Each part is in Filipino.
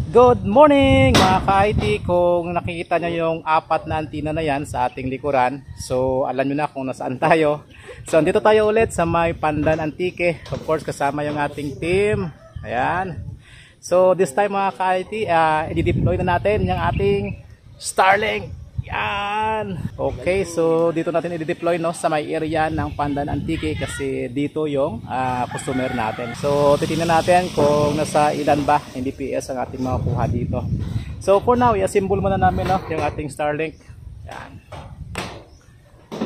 Good morning mga ka-IT. Kung nakikita nyo yung apat na antina na yan sa ating likuran, so alam nyo na kung nasaan tayo. So andito tayo ulit sa may Pandan Antique. Of course kasama yung ating team. Ayan. So this time mga ka-IT, i-deploy na natin yung ating Starlink. Yan. Okay, so dito natin i-deploy no, sa may area ng Pandan Antique kasi dito yung customer natin. So titingnan natin kung nasa ilan ba yung DPS ang ating makukuha dito. So for now, i-assemble muna namin no, yung ating Starlink. Yan.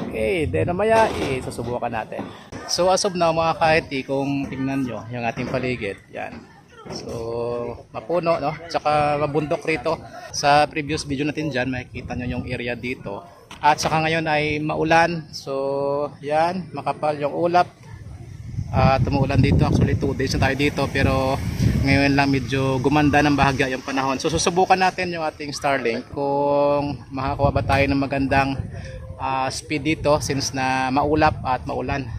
Okay, then mamaya susubukan natin. So as of now mga ka-IT, kung tingnan nyo yung ating paligid, yan. So mapuno no, tsaka mabundok rito. Sa previous video natin dyan makikita nyo yung area dito. At saka ngayon ay maulan. So yan, makapal yung ulap. Tumuulan dito, actually 2 days na tayo dito, pero ngayon lang medyo gumanda ng bahagya yung panahon. So susubukan natin yung ating Starlink kung makakuha ba tayo ng magandang speed dito since na maulap at maulan.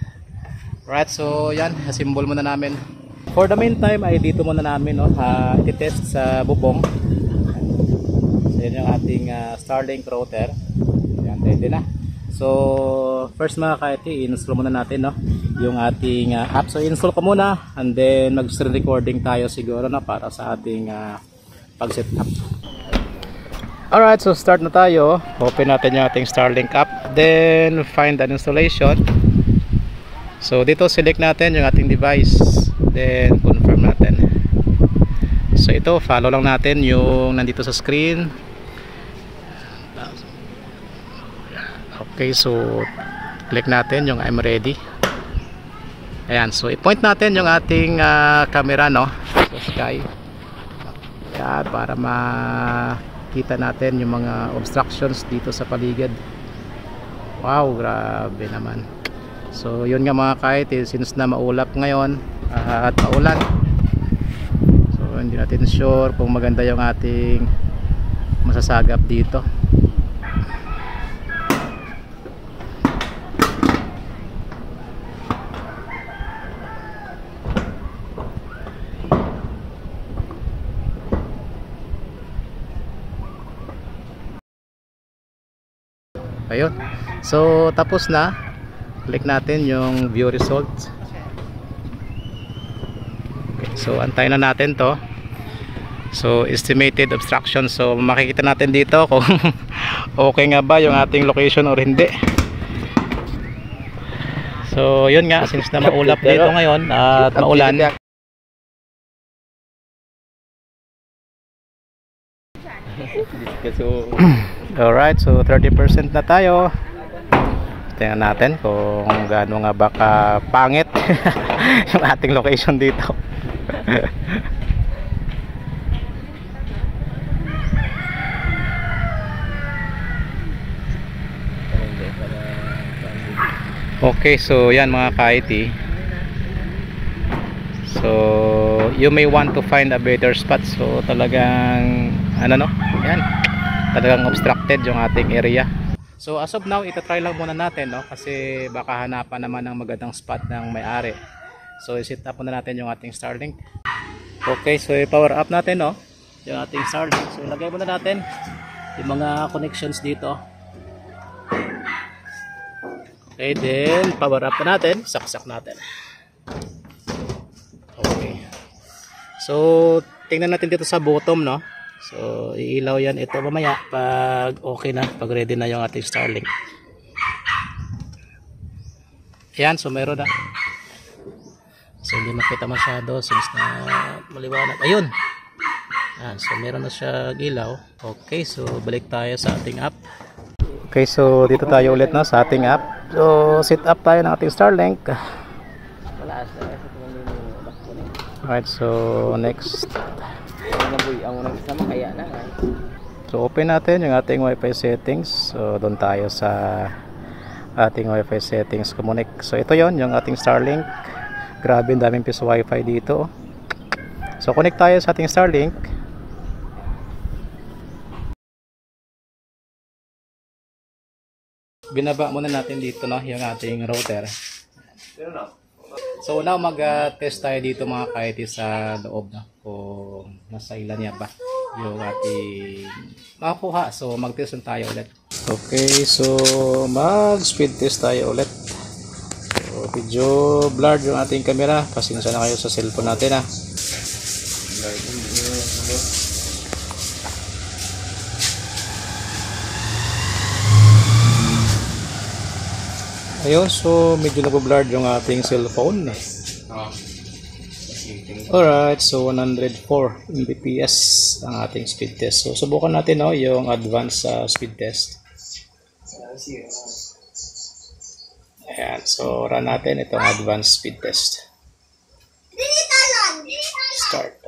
Right, so yan, assemble muna namin. For the meantime ay dito muna namin no, i-test sa bubong. So yan yung ating Starlink router. Yan, ready na. So first mga ka-IT, i-install muna natin no, yung ating app. So install ko muna and then mag-screen recording tayo siguro na para sa ating pag-set up. Alright, so start na tayo. Open natin yung ating Starlink app. Then find an installation. So dito select natin yung ating device. Then confirm natin. So ito, follow lang natin yung nandito sa screen. Okay, so click natin yung I'm ready. Ayan, so i-point natin yung ating camera no, sa sky. Ayan, para makita natin yung mga obstructions dito sa paligid. Wow, grabe naman. So yun nga mga ka-IT, since na maulap ngayon at maulan, so hindi natin sure kung maganda yung ating masasagap dito. Ayun, so tapos na. Click natin yung view results. Okay, so antayin na natin to. So estimated obstruction, so makikita natin dito kung okay nga ba yung ating location or hindi. So yun nga, since na maulap dito ngayon at maulan, alright, so 30% na tayo. Tingnan natin kung gaano nga baka pangit yung ating location dito. Okay, so yan mga ka-IT. So you may want to find a better spot. So talagang ano no, yan, talagang obstructed yung ating area. So as of now, ita-try lang muna natin no, kasi baka hanapan naman ng magandang spot ng may-ari. So i-set up muna natin yung ating Starlink. Okay, so i-power up natin no, yung ating Starlink. So ilagay muna natin yung mga connections dito. Okay, then power up na natin, saksak natin. Okay. So tingnan natin dito sa bottom no. So iilaw yan ito mamaya pag okay na, pag ready na yung ating Starlink. Ayan, so meron na. So hindi makita masyado since na maliwanag. Ayun. Ayan, so meron na siya ilaw. Okay, so balik tayo sa ating app. Okay, so dito tayo ulit na sa ating app. So set up tayo ng ating Starlink. Alright, so next. So open natin yung ating Wi-Fi settings. So doon tayo sa ating Wi-Fi settings, connect. So ito yon yung ating Starlink. Grabe, daming piso Wi-Fi dito. So connect tayo sa ating Starlink. Binaba muna natin dito no, yung ating router. So now mag-test tayo dito mga ka-IT sa loob, no? Kung nasa ilan niya ba yung ating makakuha. So mag-test tayo ulit. Okay, so mag-speed test tayo ulit. So medyo blurred yung ating camera. Pasensya na kayo sa cellphone natin, ha. Ayun, so medyo nag-blurred yung ating cellphone. Alright, so 104 Mbps ang ating speed test. So subukan natin, no, yung advanced speed test. Ayan, so run natin itong advanced speed test. Start.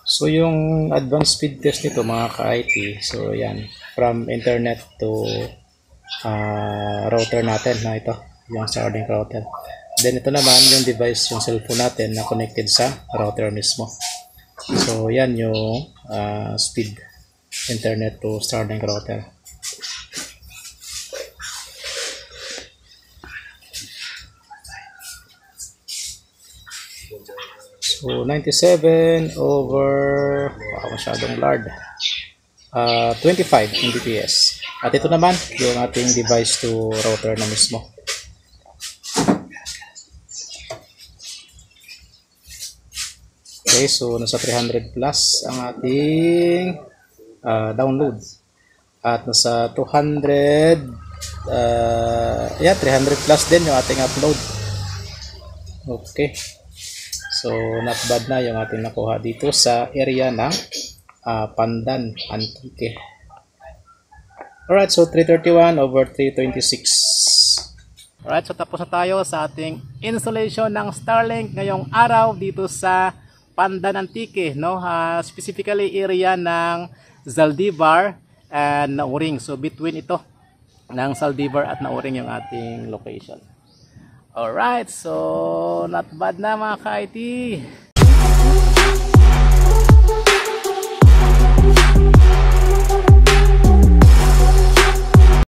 So yung advanced speed test nito mga ka-IT, so yan, from internet to router natin na ito, yung Starlink router. Then ito naman yung device, yung cellphone natin na connected sa router mismo. So yan yung speed, internet to Starlink router. So 97 over, masyadong blurred, 25 Mbps. At ito naman yung ating device to router na mismo. Okay, so nasa 300 plus ang ating download. At nasa 200, 300 plus din yung ating upload. Okay. So, not bad na yung ating nakuha dito sa area ng Pandan, Antique. Alright, so 331 over 326. Alright, so tapos na tayo sa ating installation ng Starlink ngayong araw dito sa Pandan, Antique, no? Specifically area ng Zaldivar and Nauring. So, between ito ng Zaldivar at Nauring yung ating location. Alright, so not bad na mga ka-IT.